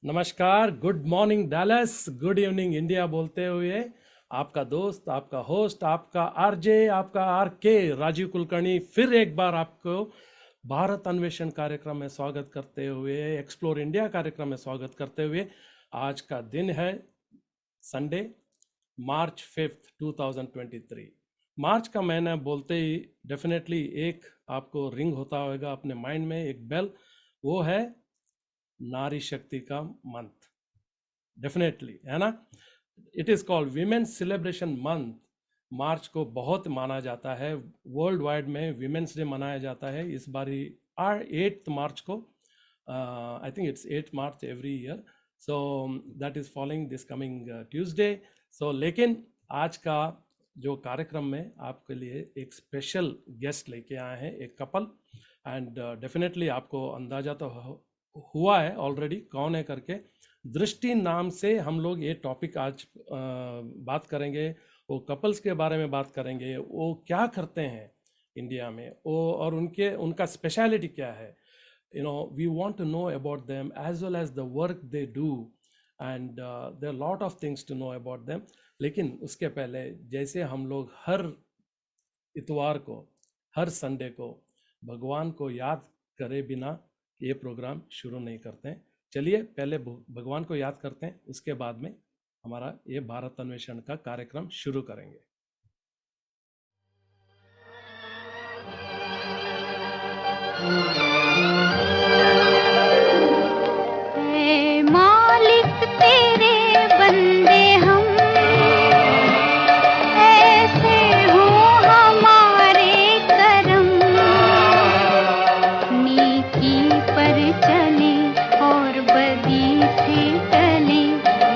नमस्कार, good morning Dallas, good evening India बोलते हुए आपका दोस्त, आपका होस्ट, आपका आरजे, आपका आरके राजीव कुलकर्णी फिर एक बार आपको भारत अन्वेषण कार्यक्रम में स्वागत करते हुए, एक्सप्लोर इंडिया कार्यक्रम में स्वागत करते हुए। आज का दिन है संडे, मार्च 5, 2023। मार्च का महीना बोलते ही डेफिनेटली एक आपको रिंग होता होगा अपने माइंड में, एक बेल, वो है नारी शक्ति का मंथ। डेफिनेटली, है ना। It is called women's celebration month. मार्च को बहुत माना जाता है, वर्ल्ड वाइड में विमेन्स डे मनाया जाता है। इस बार 8 मार्च को, I think it's 8 March every year, so that is following this coming Tuesday. So लेकिन आज का जो कार्यक्रम में आपके लिए एक स्पेशल गेस्ट लेके आए हैं, एक कपल, एंड डेफिनेटली आपको अंदाजा तो हुआ है ऑलरेडी कौन है करके। दृष्टि नाम से हम लोग ये टॉपिक आज बात करेंगे। वो कपल्स के बारे में बात करेंगे, वो क्या करते हैं इंडिया में, वो और उनका स्पेशलिटी क्या है। We want to know about them as well as the work they do, and there are lot of things to know about them. लेकिन उसके पहले, जैसे हम लोग हर इतवार को, हर संडे को भगवान को याद करे बिना ये प्रोग्राम शुरू नहीं करते हैं। चलिए पहले भगवान को याद करते हैं, उसके बाद में हमारा ये भारत अन्वेषण का कार्यक्रम शुरू करेंगे। हे मालिक तेरे बंदे हम, ऐसे हो हमारे करम, नीकी पर चले और बदी से टले,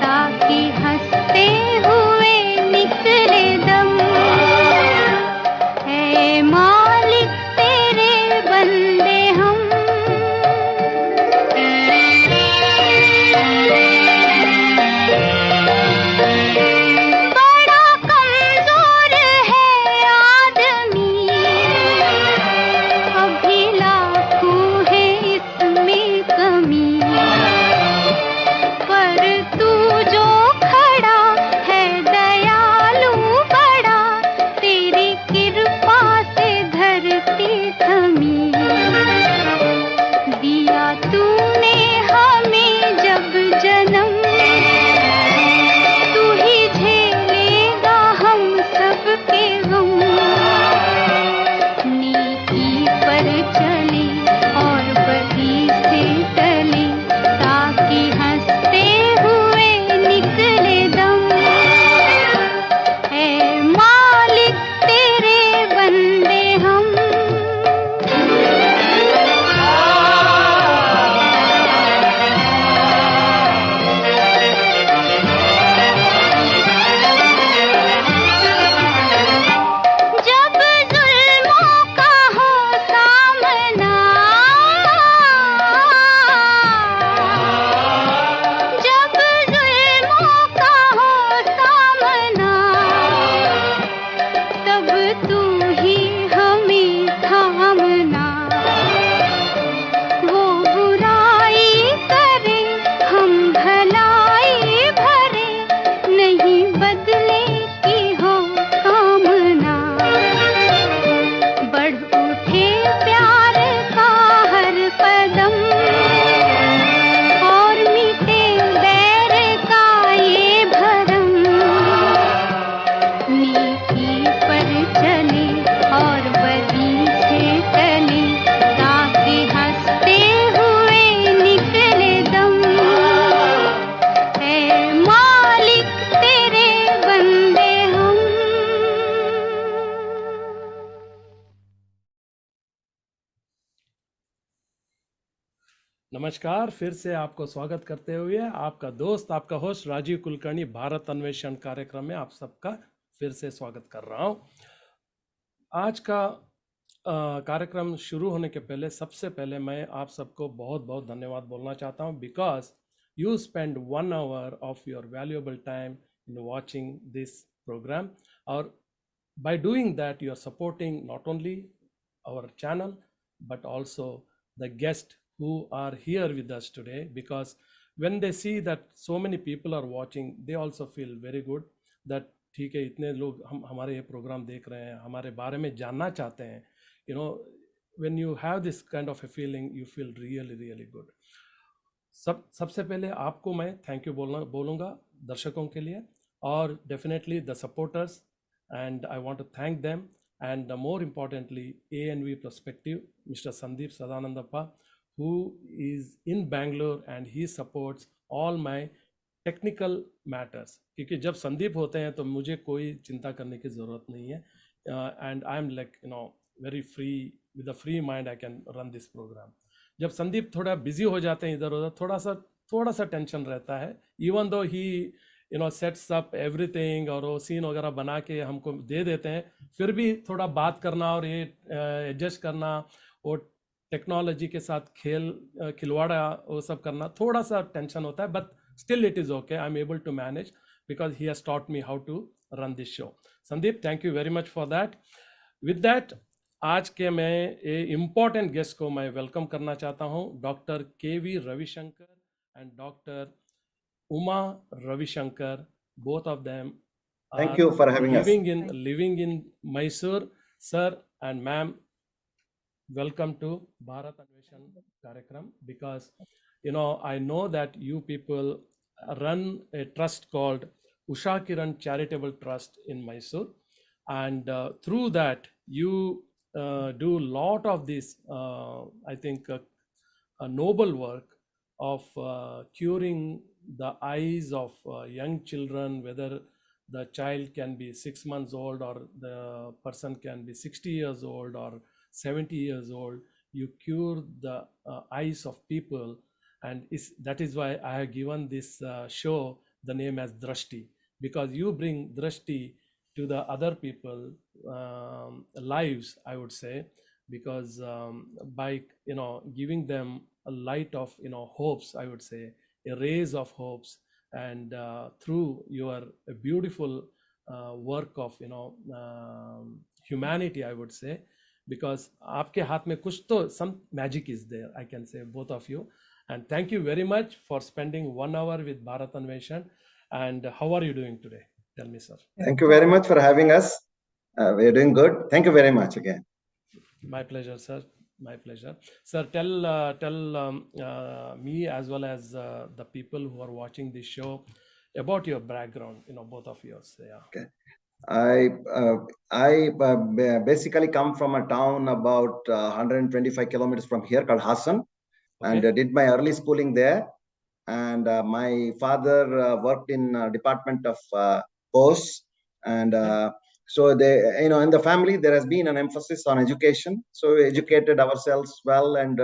ताकि हंसते हुए निकले दम। हे मालिक तेरे बंदे हम। बड़ा कमजोर है आदमी, अभी लाखों है इसमें कमी, पर तू जो खड़ा है दयालु बड़ा, तेरी कृपा से धरती थमी। दिया तूने हमें जब जन्म, तू ही झेलेगा हम सबके गम। नीकी पर चले और बदी से टले, ताकि हंसते हुए निकले दम। है मालिक तेरे बंदे हम। जब जुल्मों का हो सामना, जब जुल्मों का हो सामना, तब तू ही हमें थामना। वो बुराई करे हम भलाई भरे, नहीं बदले की हो कामना। बढ़ उठे प्यार का हर कदम, और मिटे बैर का ये भरम। नीकी पर चले और बदी से टले, ताकि हंसते हुए निकले दम। है मालिक तेरे बंदे हम। नमस्कार, फिर से आपको स्वागत करते हुए आपका दोस्त, आपका होस्ट राजीव कुलकर्णी भारत अन्वेषण कार्यक्रम में आप सबका फिर से स्वागत कर रहा हूँ। आज का कार्यक्रम शुरू होने के पहले, सबसे पहले मैं आप सबको बहुत बहुत धन्यवाद बोलना चाहता हूँ, because you spend 1 hour of your valuable time in watching this program, or by doing that you are supporting not only our channel but also the guests who are here with us today, because when they see that so many people are watching, they also feel very good that ठीक है, इतने लोग हम हमारे ये programme देख रहे हैं, हमारे बारे में जानना चाहते हैं. You know, when you have this kind of a feeling, you feel really really good. सबसे पहले आपको मैं थैंक यू बोलूँगा दर्शकों के लिए, और definitely the supporters, and I want to thank them, and more importantly ANV perspective mister Sandeep Sadanandappa, who is in Bangalore and he supports all my technical matters. क्योंकि जब संदीप होते हैं तो मुझे कोई चिंता करने की ज़रूरत नहीं है, and I'm like, you know, very free, with a free mind I can run this program. जब संदीप थोड़ा बिजी हो जाते हैं इधर उधर, थोड़ा सा टेंशन रहता है, इवन दो ही सेट्स अप एवरीथिंग और वो सीन वगैरह बना के हमको दे देते हैं, फिर भी थोड़ा बात करना और ये एडजस्ट करना, वो टेक्नोलॉजी के साथ खिलवाड़ा वो सब करना, थोड़ा सा टेंशन होता है, but still it is okay, I am able to manage because he has taught me how to run this show. Sandeep, thank you very much for that. With that, आज के मैं ए इम्पॉर्टेंट गेस्ट को मैं welcome करना चाहता हूँ, doctor KV Ravishankar and doctor Uma Ravishankar. Both of them Thank are you for having us. living in Mysore. Sir and ma'am, welcome to Bharat Anveshan Karyakram, because I know that you people run a trust called Usha Kiran Charitable Trust in Mysore, and through that you do a lot of this, I think, a noble work of curing the eyes of young children, whether the child can be 6 months old or the person can be 60 years old or 70 years old. You cure the eyes of people, and that is why I have given this show the name as Drashti, because you bring Drashti to the other people lives, I would say, because by giving them a light of hopes, I would say, a rays of hopes, and through your beautiful work of humanity, I would say, because आपके हाथ में कुछ तो some magic is there, I can say, both of you. And thank you very much for spending 1 hour with Bharat Anveshan. And how are you doing today? Tell me, sir. Thank you very much for having us. We're doing good. Thank you very much again. My pleasure, sir. My pleasure. Sir, tell me as well as the people who are watching this show about your background, both of yours. Yeah. Okay. I basically come from a town about 125 kilometers from here called Hassan, and did my early schooling there. And my father worked in Department of Posts, and so they, in the family there has been an emphasis on education. So we educated ourselves well, and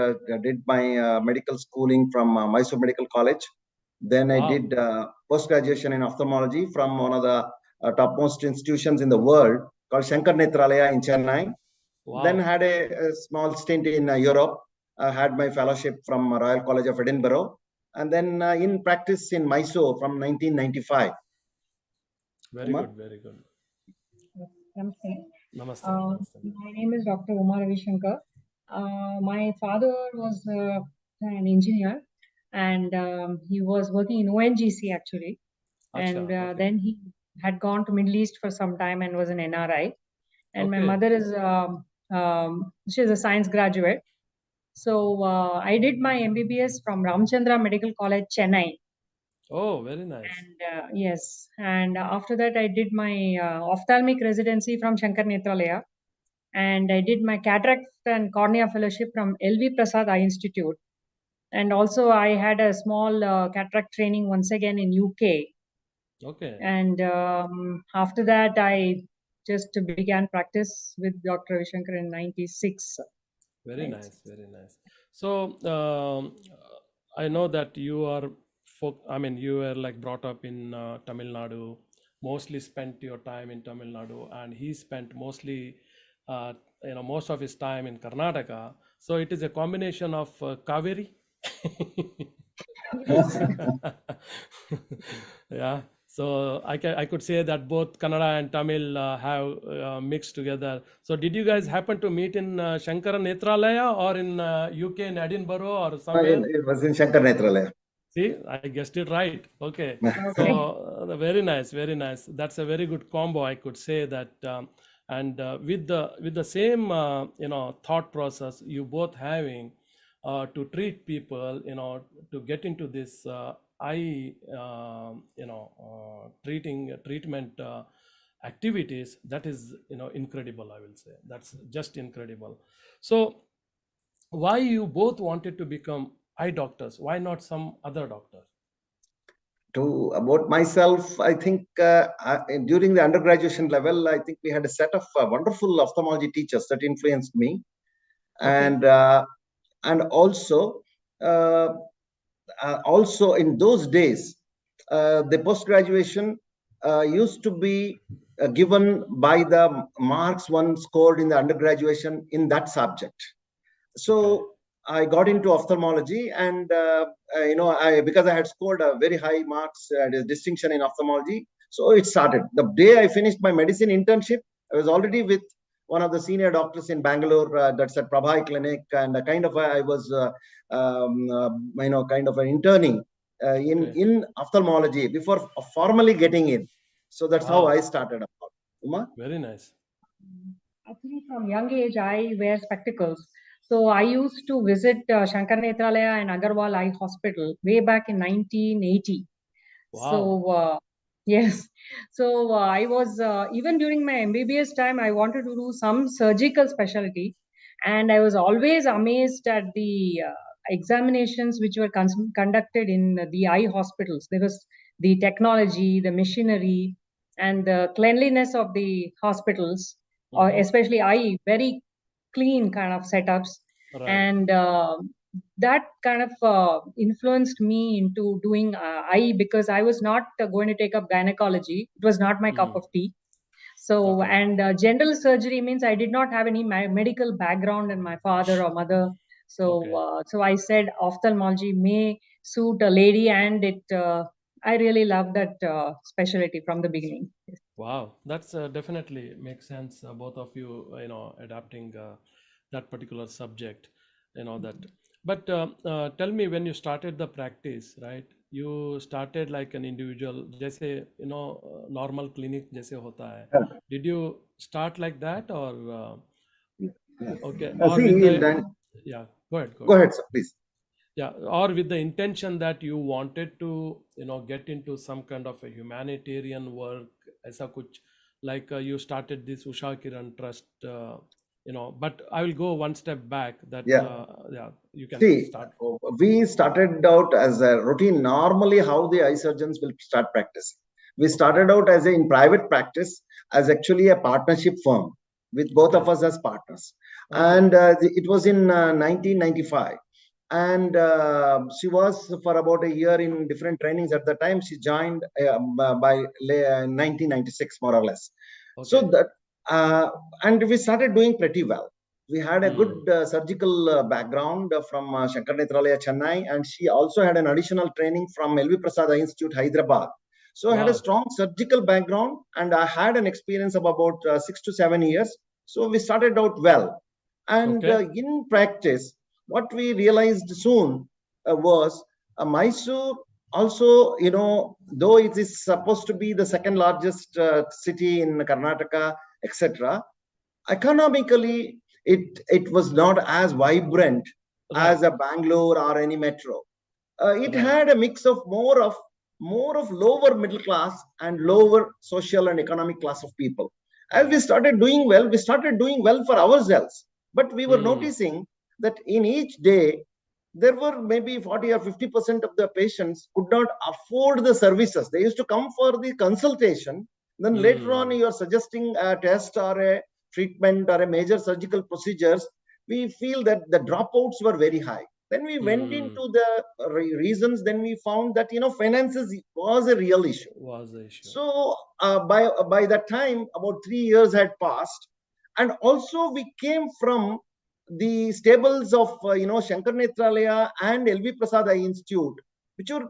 did my medical schooling from Mysore Medical College. Then I did post graduation in ophthalmology from one of the topmost institutions in the world called Shankar Netralaya in Chennai. Then had a small stint in Europe. Had my fellowship from Royal College of Edinburgh, and then in practice in Mysore from 1995. Very Uma? good, very good. Namaste. Namaste. My name is Dr. Uma Ravishankar. My father was an engineer, and he was working in ONGC actually. And then he had gone to Middle East for some time and was an NRI. And my mother is she's a science graduate. So I did my MBBS from Ramchandra Medical College, Chennai. Oh, very nice. And yes, and after that I did my ophthalmic residency from Shankar Netralaya, and I did my cataract and cornea fellowship from LV Prasad Eye Institute, and also I had a small cataract training once again in UK. Okay. And after that I just began practice with Dr. Ravishankar in 96. Very nice, very nice. So I know that you are you were like brought up in Tamil Nadu, mostly spent your time in Tamil Nadu, and he spent mostly most of his time in Karnataka. So it is a combination of Kaveri. Yeah. So I could say that both Kannada and Tamil have mixed together. So did you guys happen to meet in Shankara Netralaya or in UK in Edinburgh or somewhere? It was in Shankar Netralaya. See, I guessed it right. Okay. So Okay. very nice, very nice. That's a very good combo, I could say that. And with the same thought process you both having to treat people, to get into this eye treatment activities, that is incredible, I will say. That's just incredible. So why you both wanted to become eye doctors? Why not some other doctor? To about myself, I think during the undergraduation level, I think we had a set of wonderful ophthalmology teachers that influenced me, Okay. and also uh, also in those days, the post graduation used to be given by the marks one scored in the undergraduation in that subject. Okay. So I got into ophthalmology, and I because I had scored a very high marks distinction in ophthalmology. So it started the day I finished my medicine internship. I was already with one of the senior doctors in Bangalore, that's at Prabhai Clinic, and I was kind of an interning Okay. in ophthalmology before formally getting in. So that's how Wow. I started. Uma? Very nice. Actually, from young age, I wear spectacles. So I used to visit Shankar Nethralaya and Agarwal Eye Hospital way back in 1980. Wow. So yes, so I was even during my MBBS time, I wanted to do some surgical specialty, and I was always amazed at the examinations which were conducted in the eye hospitals. There was the technology, the machinery, and the cleanliness of the hospitals, or Mm-hmm. especially eye, very clean kind of setups, Right. and that kind of influenced me into doing eye, because I was not going to take up gynecology. It was not my cup Mm. of tea. So, Okay. and general surgery means I did not have any medical background in my father or mother. So, Okay. so I said ophthalmology may suit a lady, and it. I really love that specialty from the beginning. Wow. That's definitely makes sense. Both of you, adapting that particular subject, that. But tell me, when you started the practice, right? You started like an individual, जैसे normal clinic जैसे होता है. Did you start like that, or okay, or with See, the, yeah, go ahead, go go ahead. ahead, sir, please. Yeah, or with the intention that you wanted to, get into some kind of a humanitarian work, ऐसा कुछ, like you started this Usha Kiran Trust, but I will go one step back that, Yeah. yeah, you can See, start. we started out as a routine. Normally, how the eye surgeons will start practice. We Okay. started out as in private practice, as actually a partnership firm with both of Okay. us as partners. Okay. And it was in 1995. And she was for about a year in different trainings. At the time, she joined by 1996, more or less. So Okay. that, and we started doing pretty well. We had a Hmm. good surgical background from Shankar Nethralaya, Chennai, and she also had an additional training from LV Prasad Eye Institute, Hyderabad. So I had a Wow. strong surgical background, and I had an experience of about 6 to 7 years. So we started out well. And Okay. in practice, what we realized soon was Mysore also, though it is supposed to be the second largest city in Karnataka, etc., economically it was not as vibrant Right. as a Bangalore or any metro. It Right. had a mix of more of lower middle class and lower social and economic class of people. As Right. we started doing well for ourselves, but we were Hmm. noticing that in each day there were maybe 40 or 50% of the patients could not afford the services. They used to come for the consultation. Then later on, Hmm. you are suggesting a test or a treatment or a major surgical procedures. We feel that the dropouts were very high. Then we went Hmm. into the reasons. Then we found that finances was a real issue. Was the issue. So by that time, about 3 years had passed, and also we came from the stables of Shankar Nethralaya and LV Prasad Eye Institute, which were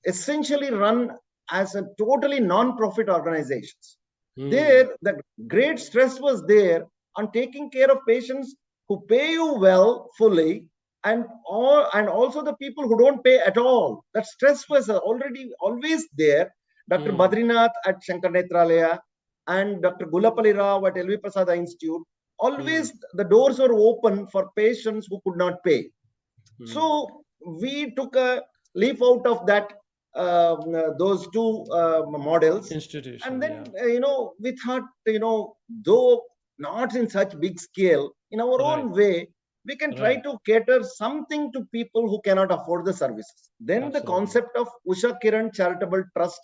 essentially run as a totally non-profit organizations. Hmm. There, the great stress was there on taking care of patients who pay you well fully, and also the people who don't pay at all. That stress was already always there. Dr. Badrinath at Shankar Netralaya and Dr. Gulapalli Rao at LV Prasada Institute, always the doors were open for patients who could not pay. So we took a leaf out of that, those two models. Institution, And then, we thought, though not in such big scale, in our own way, we can try to cater something to people who cannot afford the services. Then the concept of Usha Kiran Charitable Trust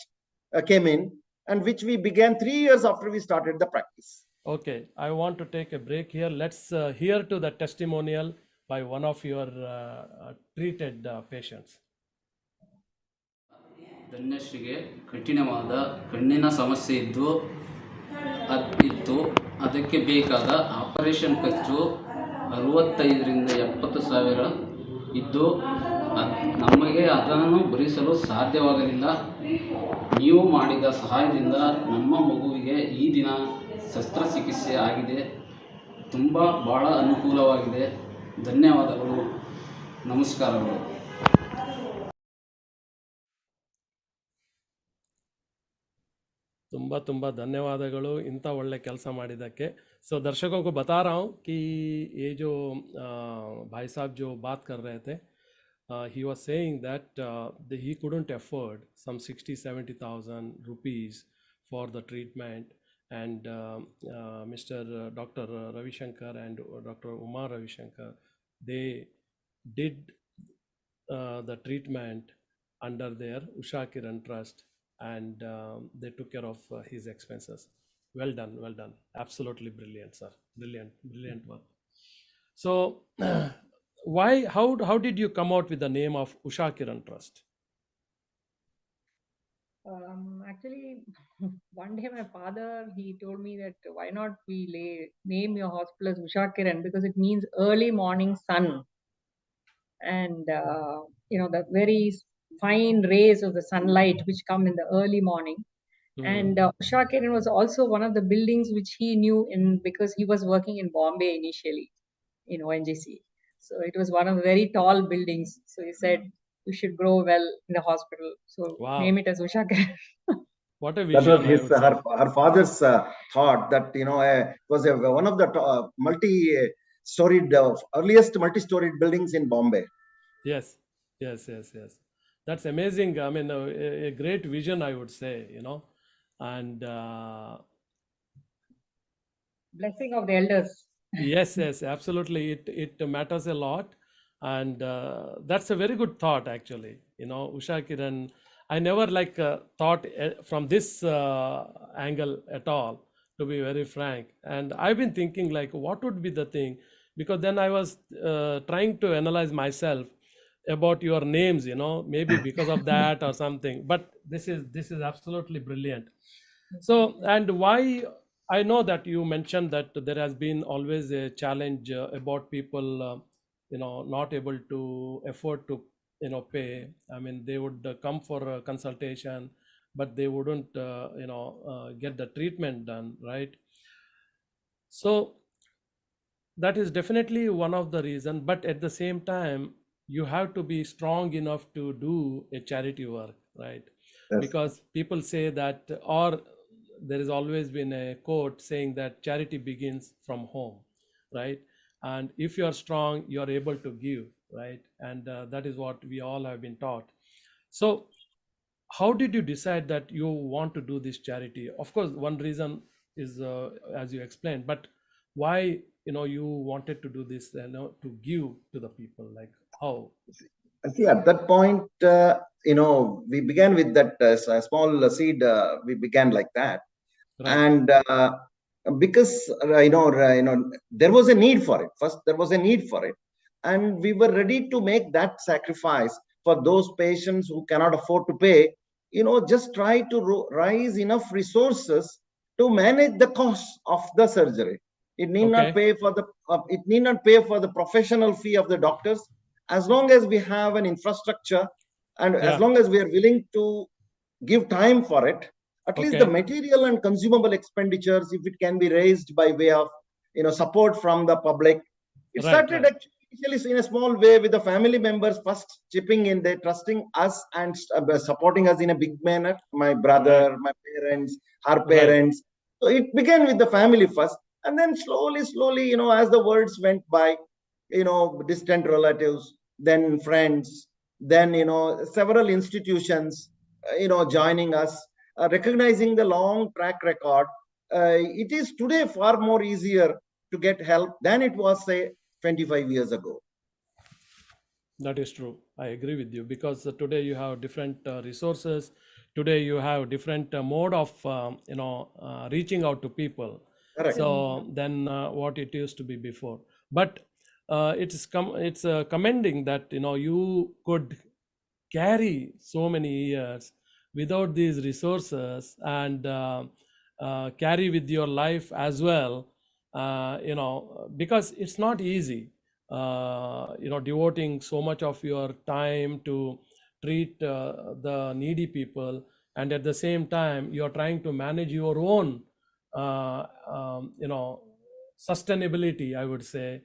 came in, and which we began 3 years after we started the practice. Okay, I want to take a break here. Let's hear to the testimonial by one of your treated patients. ಧನ್ಯಶ್ರೀಗೆ ಕಠಿಣವಾದ ಕಣ್ಣಿನ ಸಮಸ್ಯೆ ಇತ್ತು. ಅದಕ್ಕೆ ಬೇಕಾದ operation ಖರ್ಚು 65ರಿಂದ 70 ಸಾವಿರ ಇದ್ದು ನಮಗೆ ಅದನ್ನು ಭರಿಸಲು ಸಾಧ್ಯವಾಗಲಿಲ್ಲ. ನೀವು ಮಾಡಿದ ಸಹಾಯದಿಂದ ನಮ್ಮ ಮಗುವಿಗೆ ಈ ದಿನ ಶಸ್ತ್ರಚಿಕಿತ್ಸೆ ಆಗಿದೆ. ಬಹಳ ಅನುಕೂಲವಾಗಿದೆ. ಧನ್ಯವಾದಗಳು. ನಮಸ್ಕಾರಗಳು. ತುಂಬ ಧन्यवादಗಳು ಇಂಥ ಒಳ್ಳೆ ಕೆಲಸ ಮಾಡಿದ್ದಕ್ಕೆ. सो दर्शकों को बता रहा हूँ कि ये जो भाई साहब जो बात कर रहे थे, he was saying that he couldn't afford some 60-70,000 rupees for the treatment, and Mr. Dr. Ravi Shankar and Dr. Uma Ravi Shankar, they did the treatment under their Usha Kiran Trust, and they took care of his expenses. Well done, well done. Absolutely brilliant, sir. Brilliant work. So, how did you come out with the name of Usha Kiran Trust? Actually, one day my father, he told me that why not we name your hospital as Usha Kiran, because it means early morning sun, and the very fine rays of the sunlight which come in the early morning. And Usha Kiran was also one of the buildings which he knew because he was working in Bombay initially in ONGC. So it was one of the very tall buildings. So he said, you should grow well in the hospital. So name it as Usha Kiran. What a vision. That was her father's thought that, it was one of the multi-storied, earliest multi-storied buildings in Bombay. Yes. That's amazing. I mean, a great vision, I would say, and blessing of the elders. Yes, absolutely. It matters a lot, and that's a very good thought, actually. Usha Kiran, I never thought from this angle at all, to be very frank. And I've been thinking what would be the thing, because then I was trying to analyze myself about your names, maybe because of that or something. But this is absolutely brilliant. So, and why, I know that you mentioned that there has been always a challenge about people, not able to afford to, pay. I mean, they would come for a consultation, but they wouldn't, get the treatment done, right? So that is definitely one of the reasons. But at the same time, you have to be strong enough to do a charity work, right? Yes. Because people say that, or there has always been a quote saying that charity begins from home, right? And if you are strong, you are able to give, right? And that is what we all have been taught. So how did you decide that you want to do this charity? Of course, one reason is, as you explained, but why, you wanted to do this, to give to the people, how? See, at that point, we began with that small seed. We began like that, right. And because there was a need for it. First, there was a need for it, and we were ready to make that sacrifice for those patients who cannot afford to pay. Just try to raise enough resources to manage the cost of the surgery. It need not pay for the professional fee of the doctors. As long as we have an infrastructure, and as long as we are willing to give time for it, at least the material and consumable expenditures, if it can be raised by way of support from the public, it started actually initially in a small way with the family members first chipping in, they trusting us and supporting us in a big manner. My brother, my parents, her parents. So it began with the family first, and then slowly, as the words went by, distant relatives, then friends, then several institutions, joining us, recognizing the long track record. It is today far more easier to get help than it was, say, 25 years ago. That is true. I agree with you because today you have different resources. Today you have different mode of reaching out to people. Correct. So than what it used to be before. But it's commending that you could carry so many years without these resources and carry with your life as well. Because it's not easy devoting so much of your time to treat the needy people, and at the same time you're trying to manage your own uh, sustainability, I would say,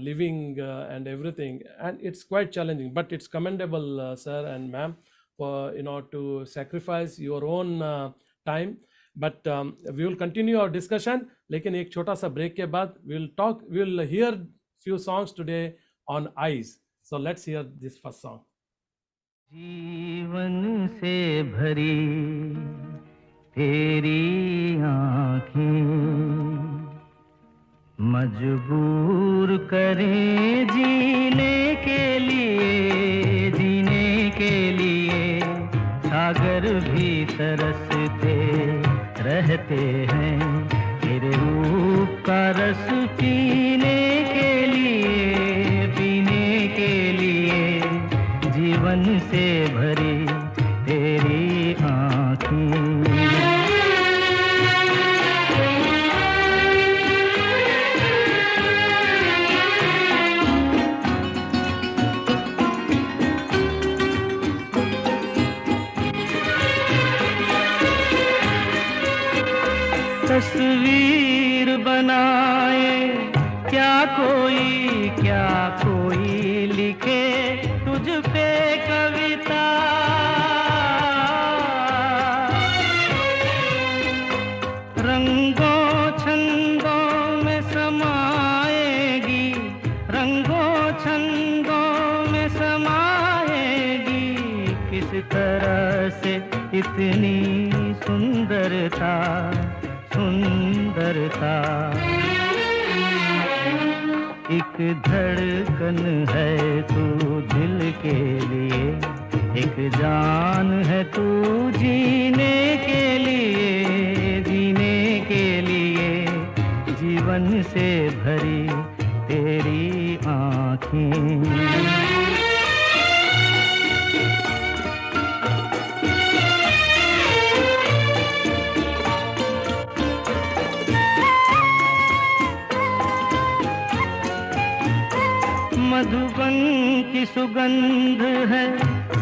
living and everything, and it's quite challenging, but it's commendable, sir and ma'am, for to sacrifice your own time. But we will continue our discussion, लेकिन एक छोटा सा break के बाद we'll hear few songs today on eyes. So let's hear this first song. जीवन से भरी तेरी आँखें मजबूर करें जीने के लिए सागर भी तरसते रहते हैं तेरे रूप का रस पीने के लिए जीवन से भरी तेरी आँखें तस्वीर बनाए क्या कोई लिखे तुझ पे कविता रंगों छंदों में समाएगी किस तरह से इतनी सुंदरता एक धड़कन है तू दिल के लिए एक जान है तू जीने के लिए जीवन से भरी तेरी आँखें मधुबन की सुगंध है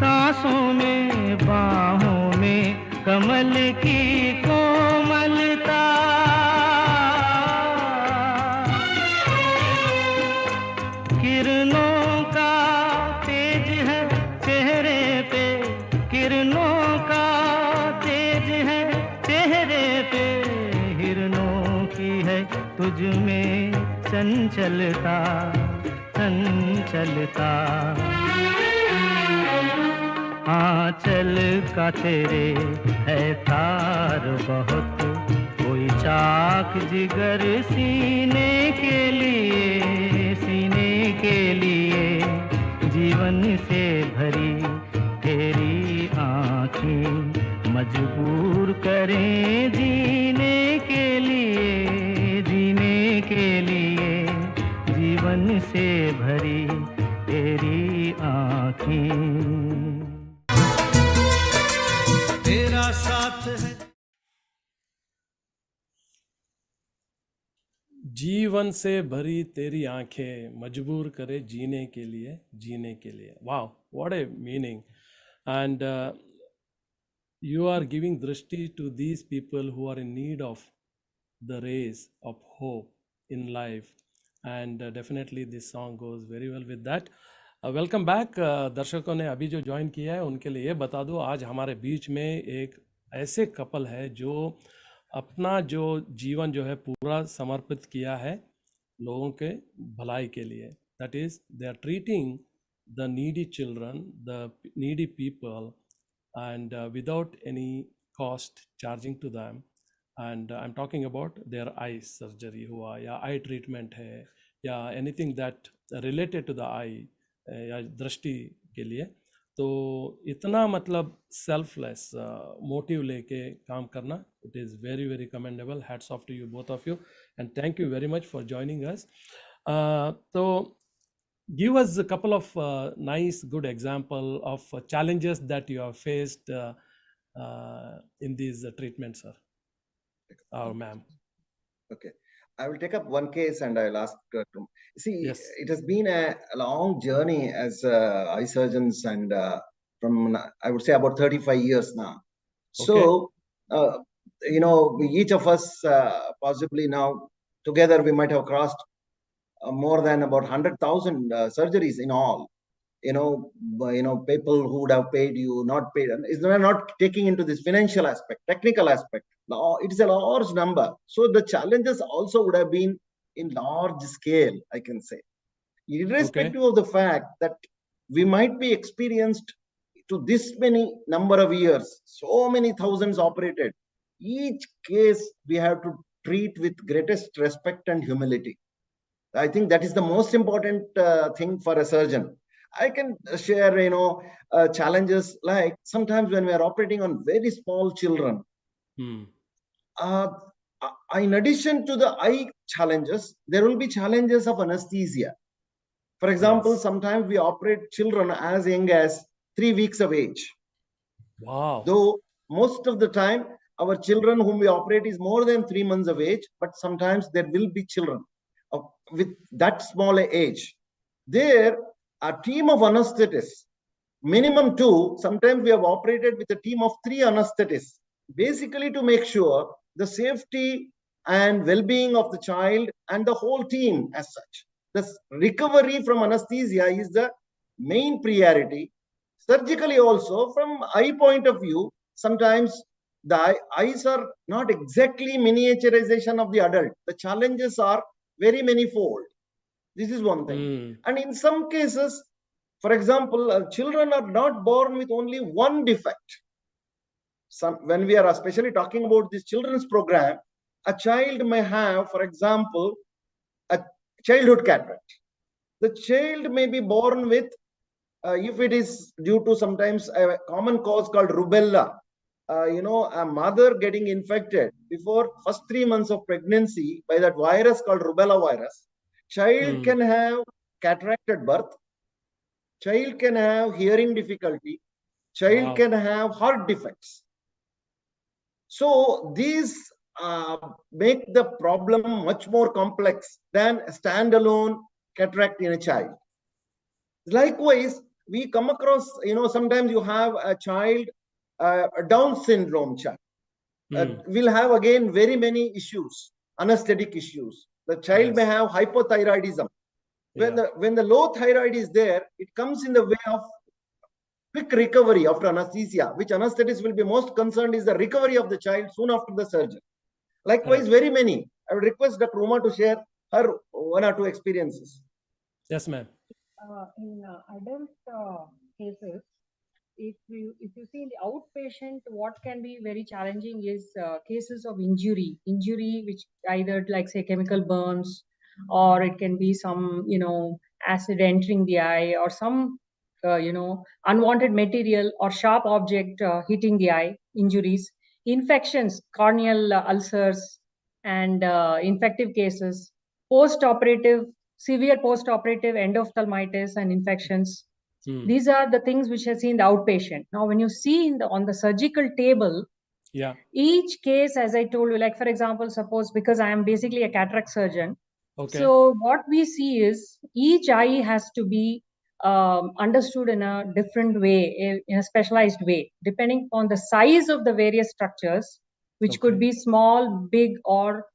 सांसों में बाहों में कमल की कोमलता किरणों का तेज है चेहरे पे हिरणों की है तुझ में चंचलता आंचल का तेरे है तार बहुत कोई चाक जिगर सीने के लिए जीवन से भरी तेरी आँखें मजबूर करें जीने के लिए जीवन से भरी तेरी आँखें तेरा साथ है जीवन से भरी तेरी आंखें मजबूर करे जीने के लिए. Wow, what a meaning. And you are giving drishti to these people who are in need of the rays of hope in life. and definitely this song goes very well with that. Welcome back. दर्शकों ने अभी जो join किया है उनके लिए ये बता दूं, आज हमारे बीच में एक ऐसे कपल है जो अपना जो जीवन जो है पूरा समर्पित किया है लोगों के भलाई के लिए। That is they are treating the needy children, the needy people, and without any cost charging to them. And I'm talking about their eye surgery हुआ या आई ट्रीटमेंट है या anything that related to the eye या दृष्टि के लिए। तो इतना मतलब सेल्फलेस मोटिव लेके काम करना, it is very very commendable. Hats off to you both of you and thank you very much for joining us. तो give us a couple of nice good example of challenges that you have faced in these treatments, sir or ma'am. Okay. I will take up one case and I'll ask see, Yes. it has been a long journey as eye surgeons, and from I would say about 35 years now. So each of us possibly now together we might have crossed more than about 100,000 surgeries in all. People who would have paid you, not paid, and it's not taking into this financial aspect, technical aspect. Now it is a large number, so the challenges also would have been in large scale, I can say, irrespective of the fact that we might be experienced to this many number of years, so many thousands operated. Each case we have to treat with greatest respect and humility. I think that is the most important thing for a surgeon. I can share, challenges like sometimes when we are operating on very small children. In addition to the eye challenges, there will be challenges of anesthesia. For example, sometimes we operate children as young as 3 weeks of age. Wow. Though most of the time our children whom we operate is more than 3 months of age, but sometimes there will be children with that small age. There, a team of anesthetists, minimum 2, sometimes we have operated with a team of 3 anesthetists, basically to make sure the safety and well-being of the child and the whole team as such. The recovery from anesthesia is the main priority. Surgically also, from eye point of view, sometimes the eyes are not exactly miniaturization of the adult. The challenges are very manifold. This is one thing. And in some cases, for example, children are not born with only one defect. When we are especially talking about this children's program, a child may have, for example, a childhood cataract. The child may be born with, if it is due to sometimes a common cause called rubella, a mother getting infected before first 3 months of pregnancy by that virus called rubella virus, child can have cataract at birth, child can have hearing difficulty, child can have heart defects. So these make the problem much more complex than a standalone cataract in a child. Likewise, we come across, sometimes you have a child, a Down syndrome child, will have again very many issues, anesthetic issues. The child may have hypothyroidism. When the low thyroid is there, it comes in the way of quick recovery after anesthesia, which anesthetists will be most concerned is the recovery of the child soon after the surgery. Likewise, very many. I would request Dr. Uma to share her 1 or 2 experiences. Yes, ma'am. In adult cases, if you see in the outpatient, what can be very challenging is cases of injury which either like say chemical burns, or it can be some acid entering the eye, or some unwanted material or sharp object hitting the eye, injuries, infections, corneal ulcers, and infective cases, severe post-operative endophthalmitis and infections. These are the things which are seen in the outpatient. Now, when you see on the surgical table, each case, as I told you, like for example, suppose because I am basically a cataract surgeon, so what we see is each eye has to be understood in a different way, in a specialized way, depending on the size of the various structures, which could be small, big, or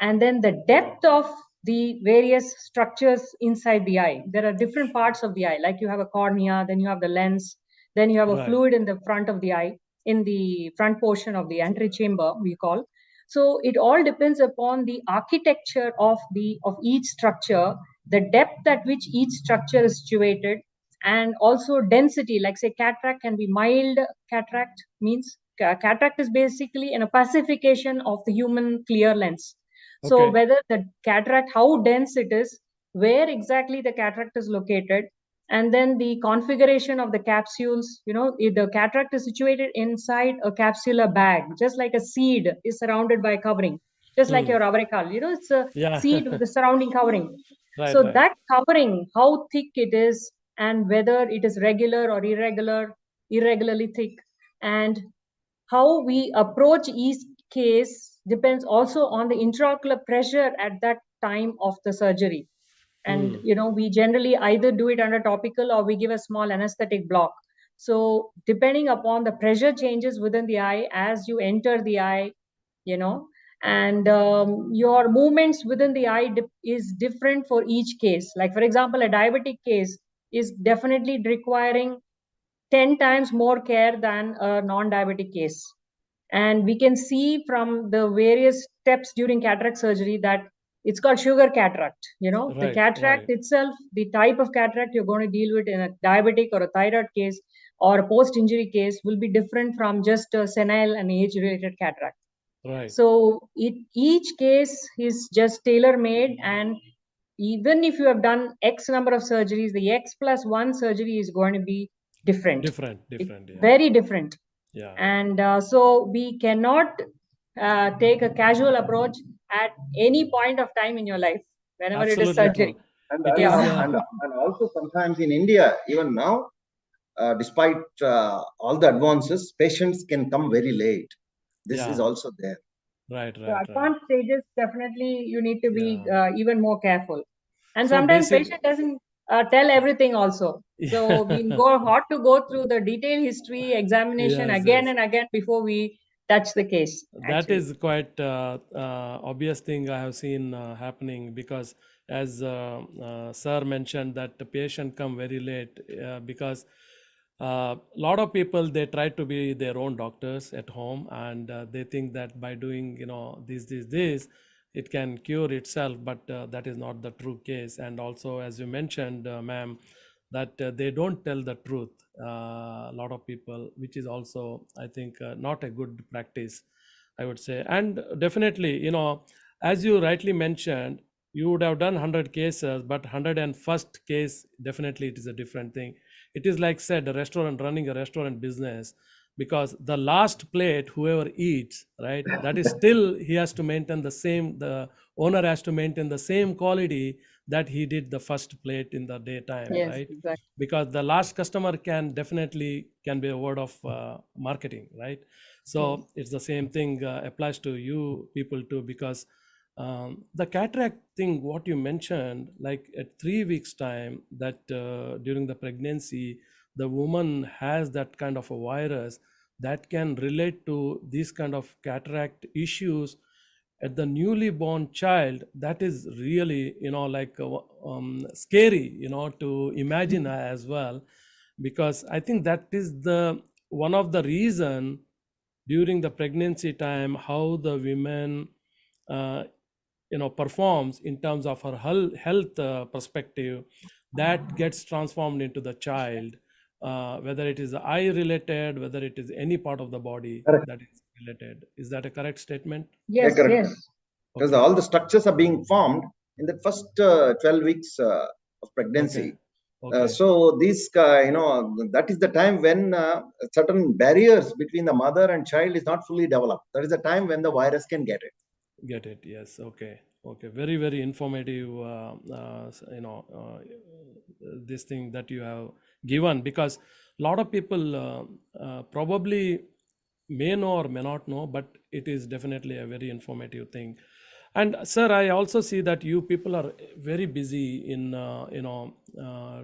and then the depth of the various structures inside the eye. There are different parts of the eye, like you have a cornea, then you have the lens, then you have a Right. fluid in the front of the eye, in the front portion of the antechamber, we call. So it all depends upon the architecture of each structure, the depth at which each structure is situated, and also density. Like say cataract can be mild cataract, means cataract is basically an opacification of the human clear lens. So Okay. whether the cataract, how dense it is, where exactly the cataract is located, and then the configuration of the capsules. If the cataract is situated inside a capsular bag, just like a seed is surrounded by covering, just like your avarical. It's a Yeah. seed with the surrounding covering. Right. So Right. that covering, how thick it is, and whether it is regular or irregularly thick, and how we approach each case depends also on the intraocular pressure at that time of the surgery. And we generally either do it under topical or we give a small anesthetic block. So depending upon the pressure changes within the eye as you enter the eye, and your movements within the eye is different for each case. Like for example, a diabetic case is definitely requiring 10 times more care than a non-diabetic case. And we can see from the various steps during cataract surgery that it's called sugar cataract. The Right. cataract Right. itself, the type of cataract you're going to deal with in a diabetic or a thyroid case or a post-injury case will be different from just a senile and age-related cataract. Right. So each case is just tailor-made, and even if you have done X number of surgeries, the X plus one surgery is going to be different. Different. Different. Yeah. Very different. Yeah. And so we cannot take a casual approach at any point of time in your life, whenever it is Absolutely true. surgery. And, It and, is. Yeah. and also sometimes in India, even now, despite all the advances, patients can come very late. This is Yeah. also there. Right. So Right. Right. advanced stages, definitely you need to be Yeah. even more careful. And So sometimes basic. patient doesn't tell everything also. So we ought to go through the detailed history examination Yes. again Yes. and again before we touch the case, That actually. is quite obvious thing I have seen happening, because as sir mentioned that the patient come very late because a lot of people, they try to be their own doctors at home, and they think that by doing this it can cure itself, but that is not the true case. And also, as you mentioned, ma'am, that they don't tell the truth, a lot of people, which is also, I think, not a good practice, I would say. And definitely, as you rightly mentioned, you would have done 100 cases, but 101st case, definitely it is a different thing. It is like said, a restaurant, running a restaurant business, because the last plate, whoever eats, right, that is still, he has to maintain the same, the owner has to maintain the same quality that he did the first plate in the daytime, Yes, right? exactly. Because the last customer can definitely can be a word of marketing, right? So it's the same thing applies to you people too, because the cataract thing, what you mentioned, like at 3 weeks time, that during the pregnancy, the woman has that kind of a virus that can relate to these kind of cataract issues at the newly born child. That is really, like scary, to imagine as well, because I think that is the one of the reason during the pregnancy time how the women uh, performs in terms of her health perspective, that gets transformed into the child, whether it is eye related, whether it is any part of the body Correct. that is related. Is that a correct statement? Yeah, Yes, correct. yes. Because Okay. all the structures are being formed in the first 12 weeks of pregnancy. Okay. So these, that is the time when certain barriers between the mother and child is not fully developed. That is the time when the virus can get it. Get it. Yes. Okay. Okay. Very, very informative, this thing that you have given, because a lot of people probably may know or may not know, but it is definitely a very informative thing. And sir, I also see that you people are very busy in,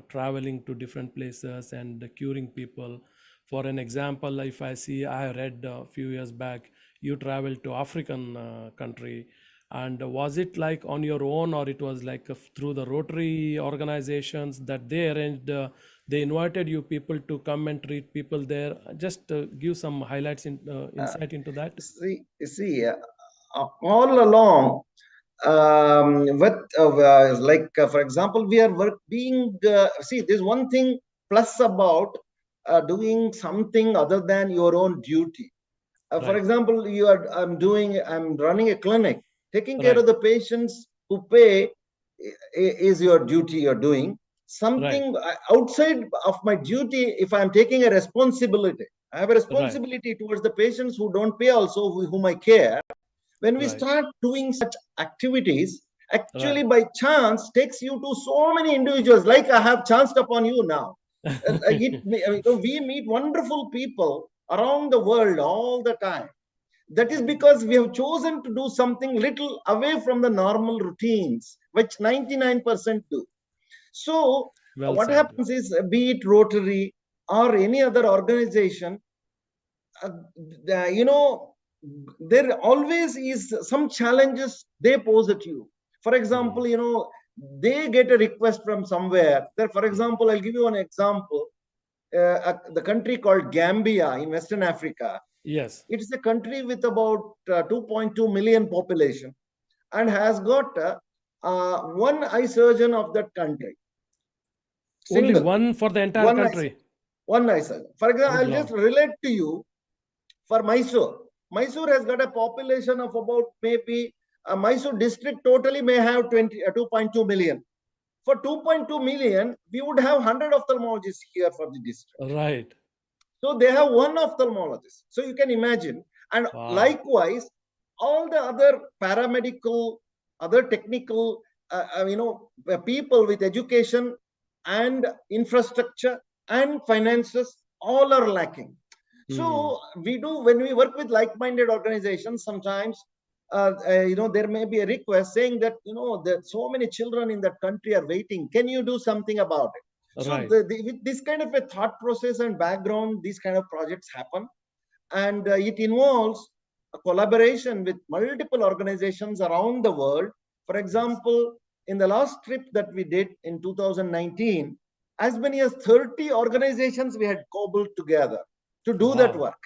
traveling to different places and curing people. For an example, if I see, I read a few years back, you traveled to African country, And was it like on your own, or it was like through the Rotary organizations that they arranged? They invited you people to come and treat people there. Just give some highlights, insight into that. All along, for example, we are there's one thing plus about doing something other than your own duty. For Right. example, I'm running a clinic. Taking care Right. of the patients who pay is your duty you're doing. Right. Something outside of my duty, if I'm taking a responsibility, I have a Right. responsibility towards the patients who don't pay also, whom I care. When we Right. start doing such activities, actually Right. by chance takes you to so many individuals, like I have chanced upon you now. We meet wonderful people around the world all the time. That is because we have chosen to do something little away from the normal routines, which 99% do. So Well what said. happens is, be it Rotary or any other organization, uh, there always is some challenges they pose at you. For example, they get a request from somewhere. For example, I'll give you an example. The country called Gambia in Western Africa. Yes. It is a country with about 2.2 million population and has got one eye surgeon of that country. Only Single. one for the entire One country. One eye surgeon. For example, Good I'll just Lord. relate to you. For Mysore, Mysore has got a population of about maybe Mysore district totally may have 2.2 million. For 2.2 million, we would have 100 ophthalmologists here for the district. Right. So they have one ophthalmologist. So you can imagine. And Wow. likewise, all the other paramedical, other technical, people with education and infrastructure and finances, all are lacking. So when we work with like-minded organizations, sometimes there may be a request saying that that so many children in that country are waiting. Can you do something about it? So Right. with this kind of a thought process and background, these kind of projects happen, and it involves a collaboration with multiple organizations around the world. For example, in the last trip that we did in 2019, as many as 30 organizations we had cobbled together to do that Wow. work,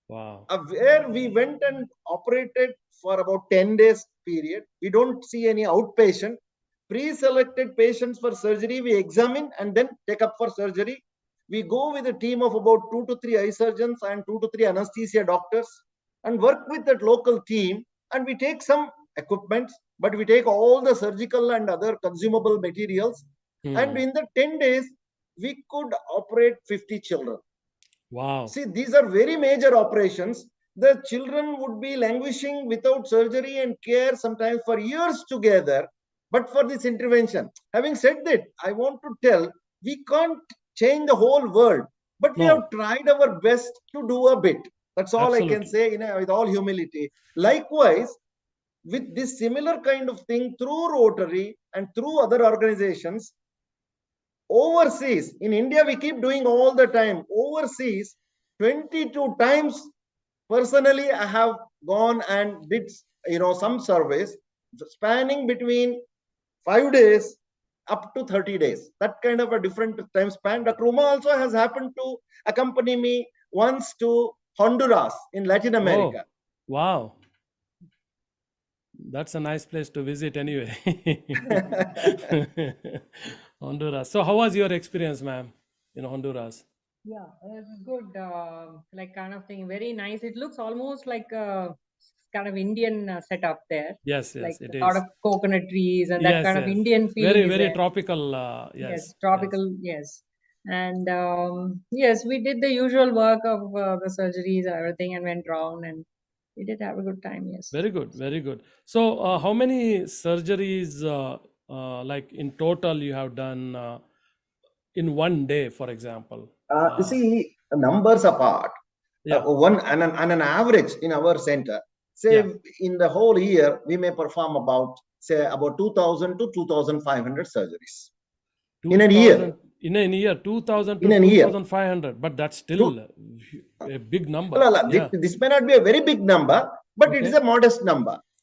Wow. where we went and operated for about 10 days period. We don't see any outpatient. Pre-selected patients for surgery, we examine and then take up for surgery. We go with a team of about 2 to 3 eye surgeons and 2 to 3 anesthesia doctors and work with that local team, and we take some equipment, but we take all the surgical and other consumable materials. And in the 10 days, we could operate 50 children. Wow. See, these are very major operations. The children would be languishing without surgery and care sometimes for years together, but for this intervention. Having said that, I want to tell, we can't change the whole world, but we No. have tried our best to do a bit. That's all I can Absolutely. say, with all humility. Likewise, with this similar kind of thing through Rotary and through other organizations, overseas, in India, we keep doing all the time. Overseas, 22 times personally, I have gone and did some surveys spanning between 5 days up to 30 days. That kind of a different time span. Dr. Uma also has happened to accompany me once to Honduras in Latin America. Oh, wow. That's a nice place to visit anyway. Honduras. So how was your experience, ma'am, in Honduras? Yeah, it was good. Like kind of thing, very nice. It looks almost like a kind of Indian setup there. Yes, Like yes, it a lot is. of coconut trees and that Yes, kind of yes. Indian feeling Very, is very there. tropical. Yes, Yes, tropical, yes. And yes, we did the usual work of the surgeries and everything and went round and we did have a good time, yes. Very good, very good. So, how many surgeries, like in total, you have done in one day, for example? You see, numbers apart, Yeah, one and an average in our center, say yeah. in the whole year, we may perform about 2,000 to 2,500 surgeries in a year. 2000 in a year, 2000 to In a year. 2500, but that's Two- still a big number. Well, Yeah. this may not be a very big number, but it is Okay. a modest number.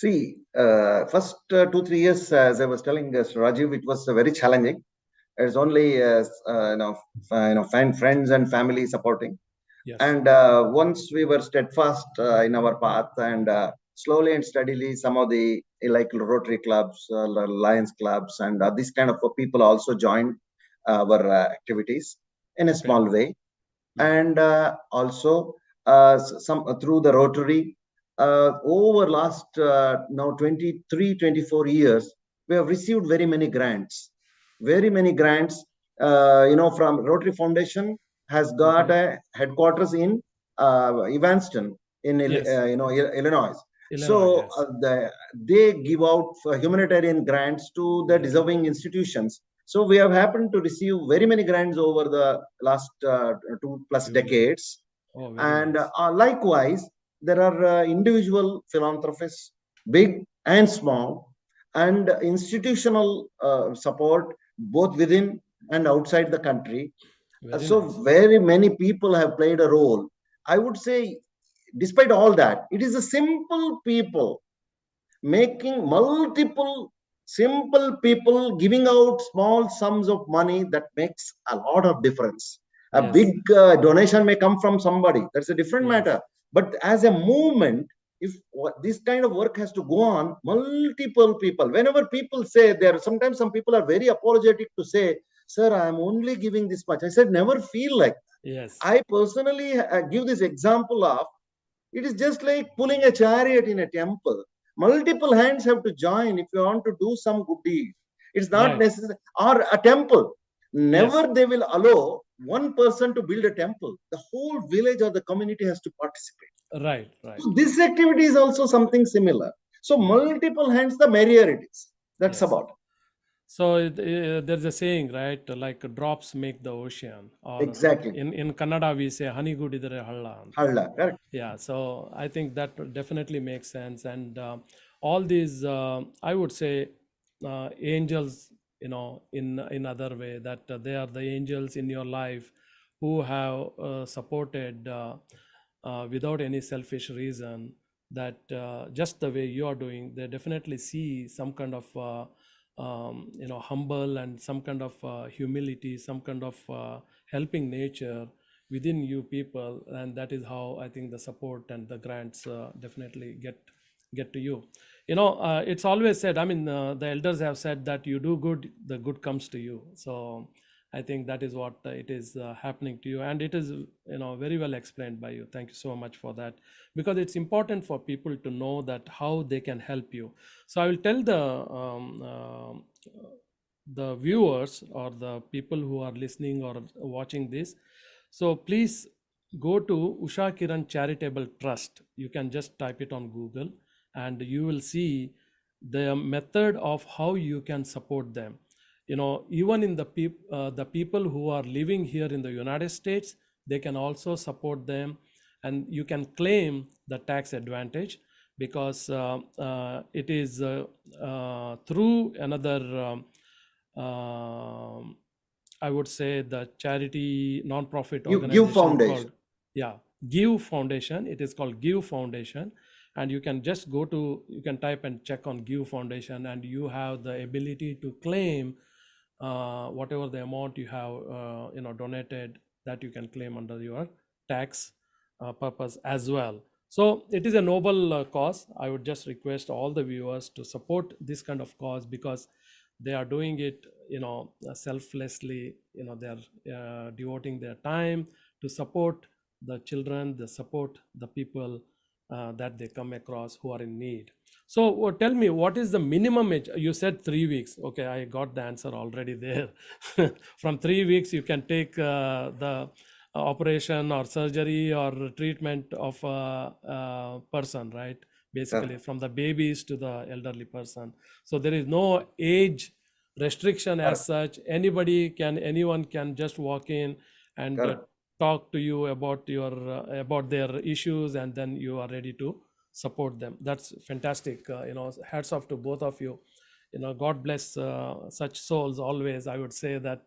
See, first 2 3 years, as I was telling Rajiv, it was very challenging. It's only find friends and family supporting. Yes. And once we were steadfast in our path, and slowly and steadily, some of the like Rotary clubs, Lions clubs, and this kind of people also joined our activities in a Okay. small way. And also some through the Rotary, over last now 23 24 years, we have received very many grants. From Rotary Foundation has got Okay. a headquarters in Evanston in Yes. Illinois. Illinois. So Yes. they give out humanitarian grants to the Yes. deserving institutions. So we have happened to receive very many grants over the last 2+ Few years. decades. Oh, very And nice. likewise, there are individual philanthropists, big and small, and institutional support both within and outside the country. Very So nice. very many people have played a role. I would say, despite all that, it is the simple people making multiple simple people giving out small sums of money that makes a lot of difference. A Yes. big donation may come from somebody, that's a different Yes. matter. But as a movement, if this kind of work has to go on, multiple people, whenever people say, there sometimes some people are very apologetic to say, sir, I am only giving this much. I said, never feel like. Yes. I personally give this example of, it is just like pulling a chariot in a temple. Multiple hands have to join if you want to do some good deed. It's not Right. necessary. Or a temple. Yes. Never they will allow one person to build a temple. The whole village or the community has to participate. Right. Right. So this activity is also something similar. So Yes. multiple hands, the merrier it is. That's Yes. about. So there's a saying, right? Like drops make the ocean, or Exactly. in Kannada we say hanigudidare halla anta. Halla, correct. Yeah, so I think that definitely makes sense. And all these, I would say, angels, in other way, that they are the angels in your life who have supported without any selfish reason. That just the way you are doing, they definitely see some kind of humble and some kind of humility, some kind of helping nature within you people, and that is how I think the support and the grants definitely get to you. It's always said, I mean, the elders have said that you do good, the good comes to you. So I think that is what it is happening to you, and it is very well explained by you. Thank you so much for that, because it's important for people to know that how they can help you. So I will tell the viewers or the people who are listening or watching this. So please go to Usha Kiran Charitable Trust. You can just type it on Google, and you will see the method of how you can support them. Even in the people who are living here in the United States, they can also support them, and you can claim the tax advantage, because it is through another I would say the charity non-profit Give organization foundation. called, yeah, Give Foundation. It is called Give Foundation, and you can just you can type and check on Give Foundation, and you have the ability to claim whatever the amount you have donated, that you can claim under your tax purpose as well. So it is a noble cause. I would just request all the viewers to support this kind of cause, because they are doing it selflessly. They are devoting their time to support the children, they support the people that they come across who are in need. So tell me, what is the minimum age? You said 3 weeks. Okay, I got the answer already there. From 3 weeks you can take the operation or surgery or treatment of a person, right? Basically, from the babies to the elderly person. So there is no age restriction as such. Anyone can just walk in and talk to you about their issues, and then you are ready to support them. That's fantastic. Hats off to both of you. God bless such souls always, I would say that.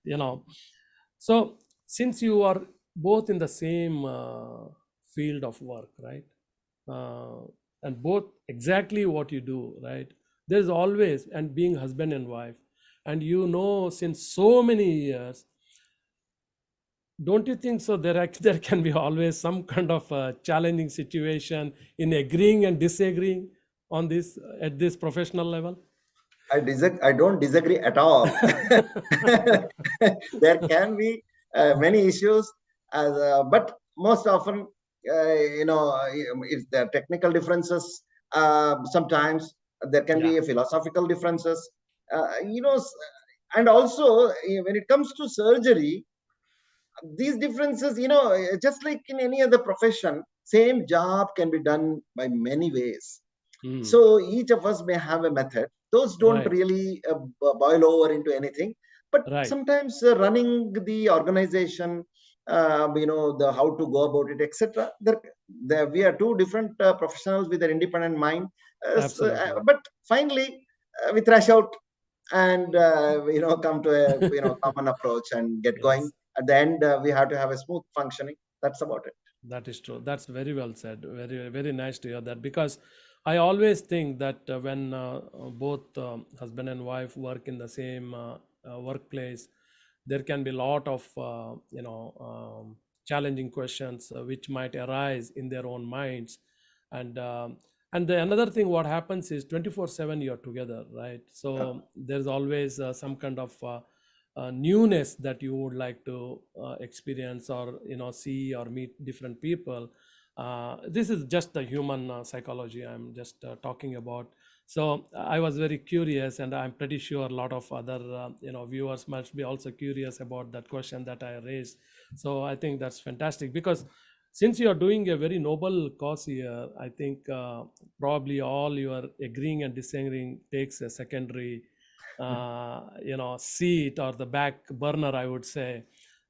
you know so since you are both in the same field of work, right? and both exactly what you do, right? There's always, and being husband and wife, and since so many years, don't you think so? There can be always some kind of a challenging situation in agreeing and disagreeing on this at this professional level. I don't disagree at all. There can be many issues, but most often, if there are technical differences, sometimes there can be Yeah. a philosophical differences. And also when it comes to surgery, these differences, just like in any other profession, same job can be done by many ways. Hmm. So each of us may have a method. Those don't Right. really boil over into anything. But Right. sometimes running the organization, the how to go about it, etc. We are two different professionals with an independent mind. Absolutely. But finally, we thrash out and come to a common approach and get going. Yes. At the end, we have to have a smooth functioning. That's about it. That is true. That's very well said. Very, very nice to hear that, because I always think that when both husband and wife work in the same workplace, there can be a lot of challenging questions which might arise in their own minds, and another thing what happens is 24/7 you're together, right? So there's always some kind of newness that you would like to experience, or see or meet different people. This is just the human psychology I'm just talking about. So I was very curious, and I'm pretty sure a lot of other viewers must be also curious about that question that I raised. So I think that's fantastic, because since you are doing a very noble cause here, I think probably all your agreeing and disagreeing takes a secondary seat, or the back burner, I would say,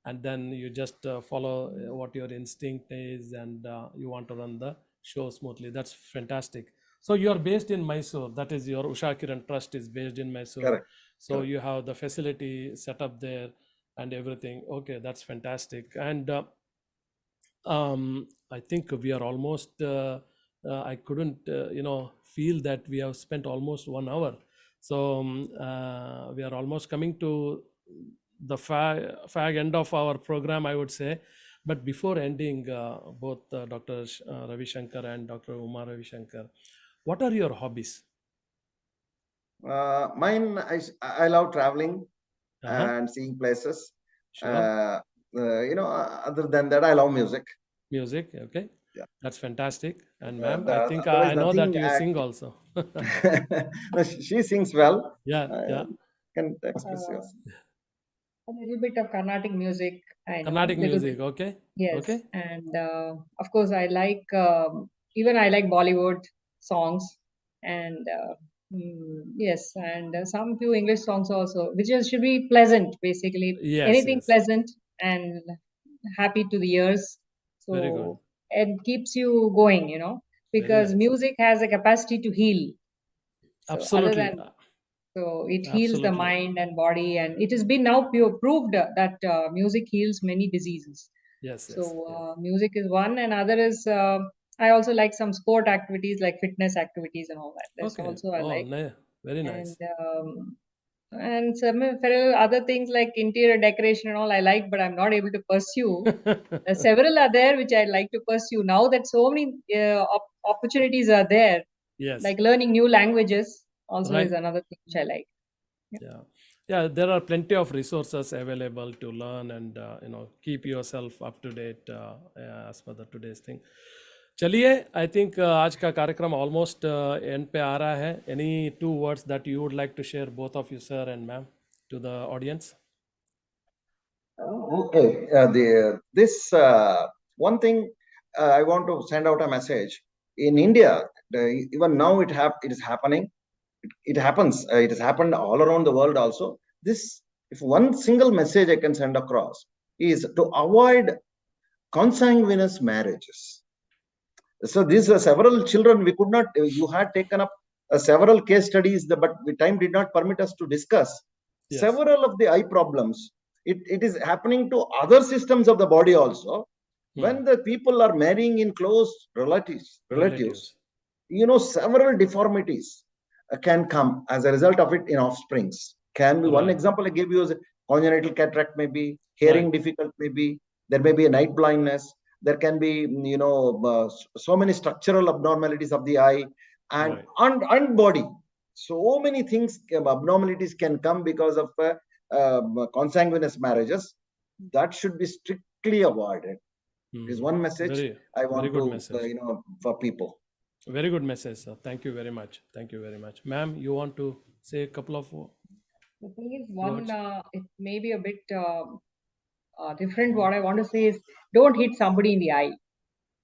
and then you just follow what your instinct is, and you want to run the show smoothly. That's fantastic. So you are based in Mysore. That is, your Usha Kiran Trust is based in Mysore. Correct. So you have the facility set up there and everything. Okay, that's fantastic. And I think we are almost. I couldn't, feel that we have spent almost 1 hour. So we are almost coming to the fag end of our program, I would say. But before ending, both Dr. Ravi Shankar and Dr. Uma Ravi Shankar, what are your hobbies? Mine, I love traveling Uh-huh. and seeing places. Sure. Other than that, I love music. Music, okay. Yeah. That's fantastic. And ma'am, I think Otherwise, I know that nothing. you sing also. No, she sings well. Yeah, yeah. Can express yours. A little bit of Carnatic music, I know, Carnatic little music, bit. okay. Yes, Okay. and of course, I like even I like Bollywood songs, and yes, and some few English songs also, which should be pleasant, basically. Yes, Anything yes. pleasant and happy to the ears, Very good. so it keeps you going, Very because nice. music has a capacity to heal. So other Absolutely. than so it heals the Absolutely. mind and body, and it has been now proved that music heals many diseases. Yes, So yes, yes. music is one, and other is I also like some sport activities like fitness activities and all that. That's Okay. also I Oh, like, no, very and nice. some several other things like interior decoration and all I like, but I'm not able to pursue. Several are there which I'd like to pursue now that so many opportunities are there, Yes. like learning new languages also is Right. another thing which I like. Yeah. Yeah. Yeah, there are plenty of resources available to learn and keep yourself up to date as per the today's thing. चलिए, I think आज का कार्यक्रम almost end पे आ रहा है. Any 2 words that you would like to share, both of you, sir and ma'am, to the audience? Okay. This one thing I want to send out a message. In India, even now it is happening. It happens. It has happened all around the world also. This, if one single message I can send across, is to avoid consanguineous marriages. So these are several children. We could not. You had taken up several case studies, but the time did not permit us to discuss Yes. several of the eye problems. It is happening to other systems of the body also. When the people are marrying in close relatives, several deformities can come as a result of it in offsprings. Can be one Right. example I gave you is congenital cataract, maybe hearing difficult, maybe there may be a night blindness. There can be, so many structural abnormalities of the eye and Right. and body. So many things, abnormalities can come because of consanguineous marriages. That should be strictly avoided. Is one message Very, I very want good to, message. for people. Very good message, sir. Thank you very much. Thank you very much. Ma'am, you want to say a couple of The thing is, words? it may be a bit different. What I want to say is, don't hit somebody in the eye.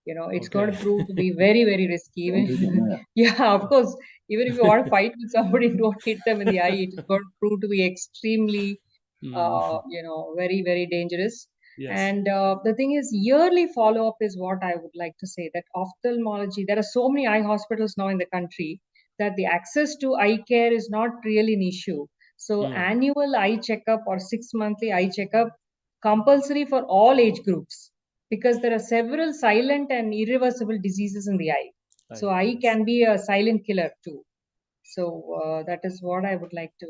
It's going Okay. to prove to be very, very risky. Even Don't hit it, yeah. yeah, of course. Even if you want to fight with somebody, don't hit them in the eye. It's going to prove to be extremely, very, very dangerous. Yes. And the thing is, yearly follow-up is what I would like to say. That ophthalmology, there are so many eye hospitals now in the country that the access to eye care is not really an issue. So annual eye checkup or 6 monthly eye checkup compulsory for all age groups, because there are several silent and irreversible diseases in the eye. So eye Yes. can be a silent killer too. So that is what I would like to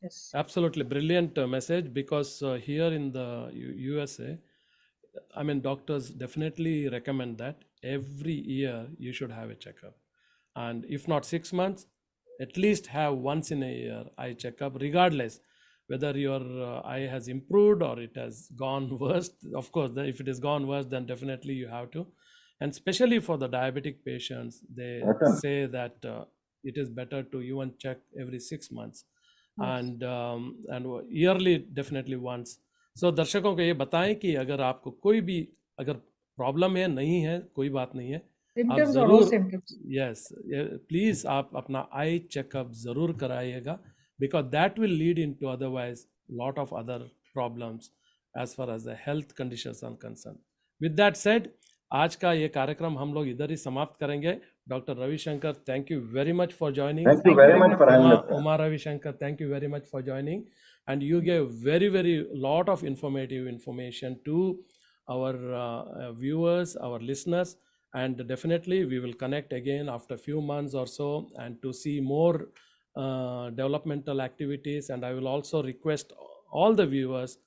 just. Absolutely brilliant message, because here in the USA, I mean, doctors definitely recommend that every year you should have a checkup. And if not 6 months, at least have once in a year eye checkup, regardless whether your eye has improved or it has gone worse. Of course, if it has gone worse, then definitely you have to. And especially for the diabetic patients, they Okay. say that it is better to even check every 6 months and yearly definitely once. So दर्शकों को ये बताएं कि अगर आपको कोई भी अगर प्रॉब्लम है, नहीं है, कोई बात नहीं है, आप Symptoms or no ज़रूर symptoms. यस प्लीज़ आप अपना आई चेकअप ज़रूर कराइएगा, because that will lead into otherwise lot of other problems as far as the health conditions are concerned. With that said, आज का ये कार्यक्रम हम लोग इधर ही समाप्त करेंगे. Dr. Ravi Shankar, thank you very much for joining. Thank you very much for having us. Uma Ravi Shankar, thank you very much for joining. And you gave very, very lot of informative information to our viewers, our listeners. And definitely we will connect again after a few months or so, and to see more developmental activities. And I will also request all the viewers,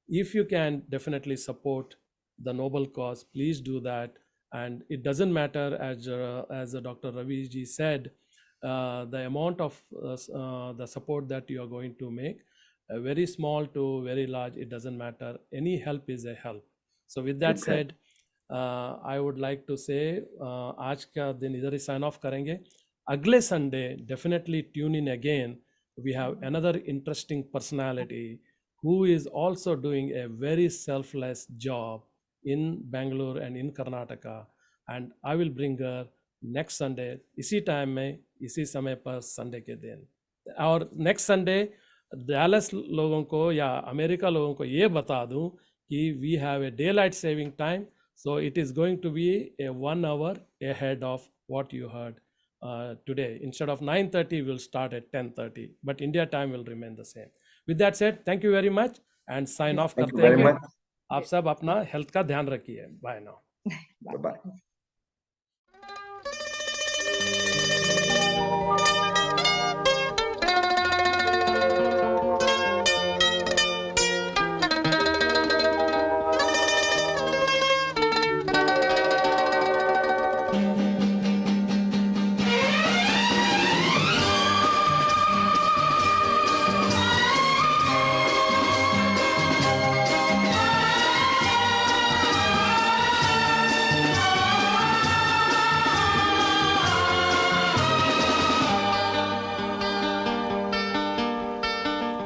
if you can definitely support the noble cause, please do that. And it doesn't matter, as Dr. Ravi ji said, the amount of the support that you are going to make, very small to very large, it doesn't matter. Any help is a help. So with that said, I would like to say आज का दिन इधर ही sign off करेंगे. अगले Sunday definitely tune in again. We have another interesting personality who is also doing a very selfless job in Bangalore and in Karnataka, and I will bring her next Sunday इसी time में इसी समय पर Sunday के दिन. और next Sunday Dallas लोगों को या अमेरिका लोगों को ये बता दूं कि we have a daylight saving time, so it is going to be a 1 hour ahead of what you heard today. Instead of 9:30 we'll start at 10:30, but India time will remain the same. With that said, thank you very much and sign off Thank you करते very हैं. much. आप सब अपना health का ध्यान रखिए. Bye now. Bye-bye.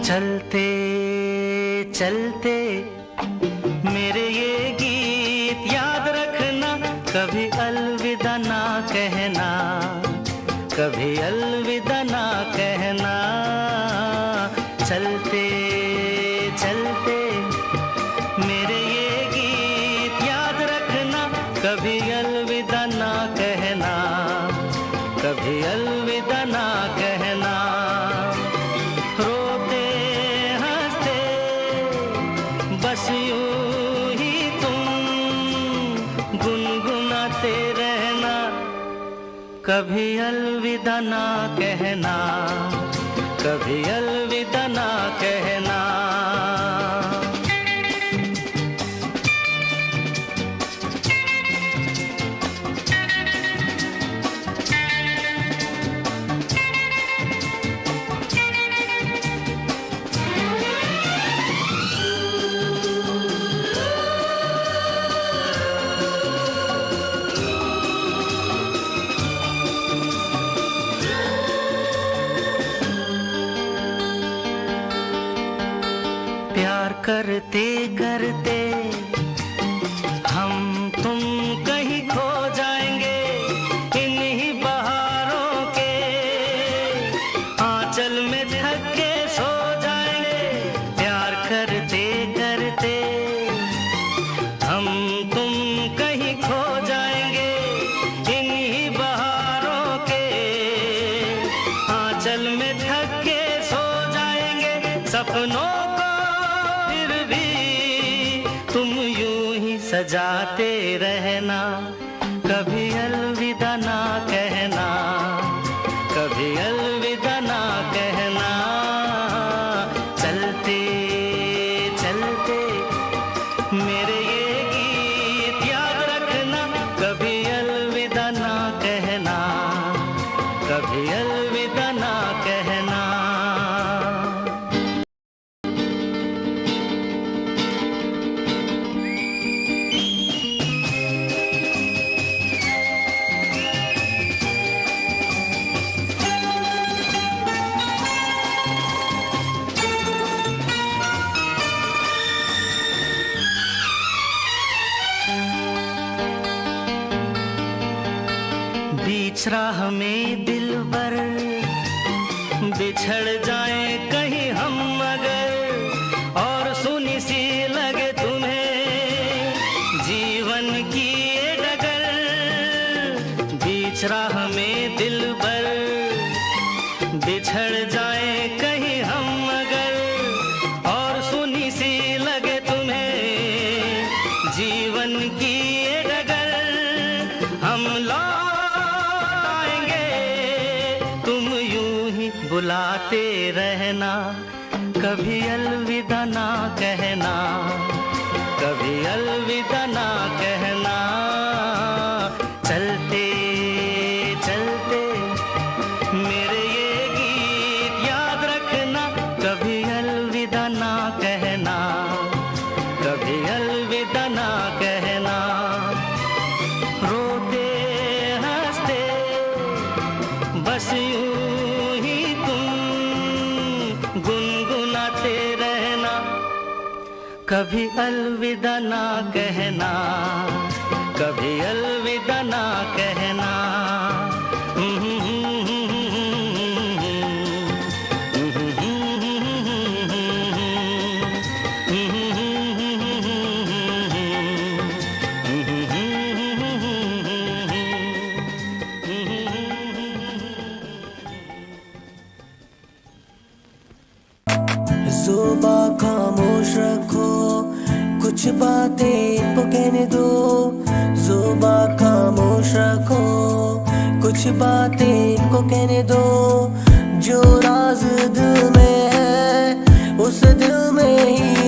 चलते चलते मेरे ये गीत याद रखना, कभी अलविदा ना कहना, कभी अलविदा ना कहना. चलते चलते मेरे ये गीत याद रखना, कभी अलविदा ना कहना, कभी अलविदा ना कहना. रोते हंसते बस यूं ही तुम गुनगुनाते रहना. कभी अलविदा ना कहना, कभी अलविदा ना कहना। प्यार करते करते हम तुम कहीं खो जाएंगे, इन्हीं बहारों के आंचल में थक के सो जाएंगे। प्यार करते करते हम तुम कहीं खो जाएंगे, इन्हीं बहारों के आंचल में थक के सो जाएंगे। सपनों सजाते रहना, कभी अलविदा ना कहना, कभी अलविदा ना कहना। चलते चलते मेरे ये गीत याद रखना, कभी अलविदा ना कहना, कभी अलविदा ना कहना। बीच राह में दिलबर बिछड़ जाए कहीं हम अगर, और सुनी सी लगे तुम्हें जीवन की ये डगर। बीच राह में दिलबर बिछड़ जाए कहीं हम अगर, और सुनी सी लगे तुम्हें जीवन की ये डगर। हम बुलाते रहना, कभी अलविदा ना कहना, कभी अलविदा ना कहना। चलते चलते मेरे ये गीत याद रखना, कभी अलविदा ना कहना, कभी अलविदा ना कहना। रोते हंसते बस यूं गुनगुनाते रहना, कभी अलविदा ना कहना, कभी अलविदा ना कहना। ज़ुबां खामोश रखो, कुछ बातें इनको कहने दो। ज़ुबां खामोश रखो, कुछ बातें इनको कहने दो। जो राज दिल में है उस दिल में ही